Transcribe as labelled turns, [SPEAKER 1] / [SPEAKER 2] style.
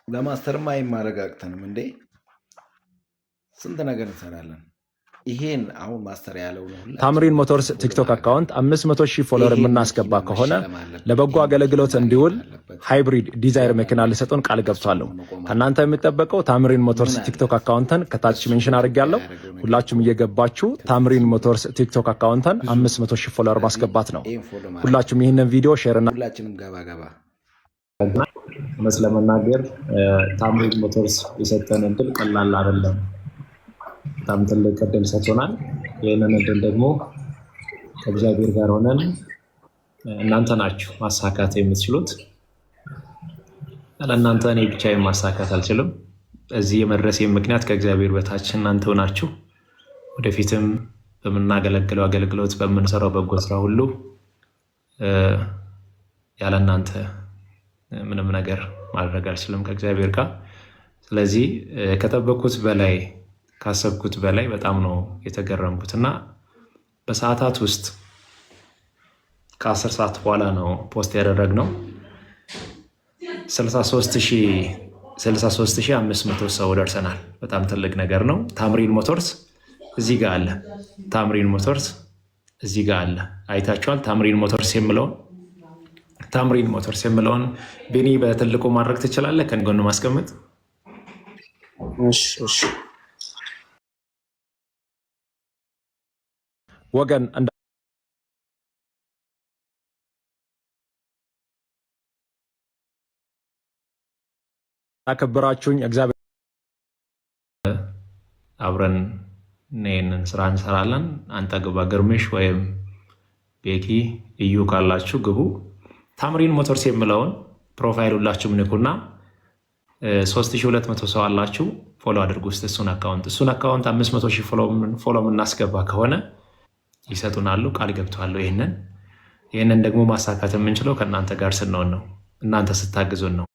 [SPEAKER 1] ለማስተርማ አይማረጋግተንም እንዴ? ስንት ነገር እንሰራለን። ይሄን አሁን ማስተር ያለው ነው።
[SPEAKER 2] ታምሪን ሞተርስ ቲክቶክ አካውንት 500,000 ፎሎወር የምናስገባ ከሆነ ለበጎ አገልግሎት እንዲውል ሃይብሪድ ዲዛይር መኪና ሊሰጡን ቃል ገብቷለሁ። ከእናንተ የሚጠበቀው ታምሪን ሞተርስ ቲክቶክ አካውንትን ከታች ሜንሽን አድርጌያለሁ። ሁላችሁም እየገባችሁ ታምሪን ሞተርስ ቲክቶክ አካውንትን 500,000 ፎሎወር ማስገባት ነው። ሁላችሁም ይህንን ቪዲዮ ሼር እና
[SPEAKER 1] ሁላችንም ገባ
[SPEAKER 3] መስለመናገር ታምሪን ሞተርስ የሰጠን እድል ቀላል አይደለም። በጣም ትልቅ እድል ሰጥቶናል። ይህንን እድል ደግሞ ከእግዚአብሔር ጋር ሆነን እናንተ ናችሁ ማሳካት የምትችሉት። ለእናንተ እኔ ብቻዬን ማሳካት አልችልም። እዚህ የመድረሴ ምክንያት ከእግዚአብሔር በታች እናንተ ናችሁ። ወደፊትም በምናገለግለው አገልግሎት በምንሰራው በጎ ስራ ሁሉ ያለ እናንተ ምንም ነገር ማድረግ አልችልም ከእግዚአብሔር ጋር። ስለዚህ ከጠበቁት በላይ ካሰብኩት በላይ በጣም ነው የተገረምኩት እና በሰዓታት ውስጥ ከ10 ሰዓት በኋላ ነው ፖስት ያደረግነው። 63,500 ሰው ደርሰናል። በጣም ትልቅ ነገር ነው። ታምሪን ሞተርስ እዚህ ጋር አለ። ታምሪን ሞተርስ እዚህ ጋር አለ። አይታችኋል። ታምሪን ሞተርስ የምለውን ቤኒ በትልቁ ማድረግ ትችላለህ። ከጎኑ ማስቀመጥ እሺ
[SPEAKER 2] ወገን እንዳከበራችሁኝ እግዚአብሔር
[SPEAKER 3] አብረን ይህንን ስራ እንሰራለን። አንተ ግባ፣ ግርምሽ ወይም ቤኪ እዩ ካላችሁ ግቡ። ታምሪን ሞተርስ የምለውን ፕሮፋይል ሁላችሁም ንኩና 3200 ሰው አላችሁ፣ ፎሎ አድርጉ ውስጥ እሱን አካውንት 500,000 ፎሎ የምናስገባ ከሆነ ይሰጡናሉ። ቃል ገብተዋለሁ። ይህንን ደግሞ ማሳካት የምንችለው ከእናንተ ጋር ስንሆን ነው። እናንተ ስታግዙን ነው።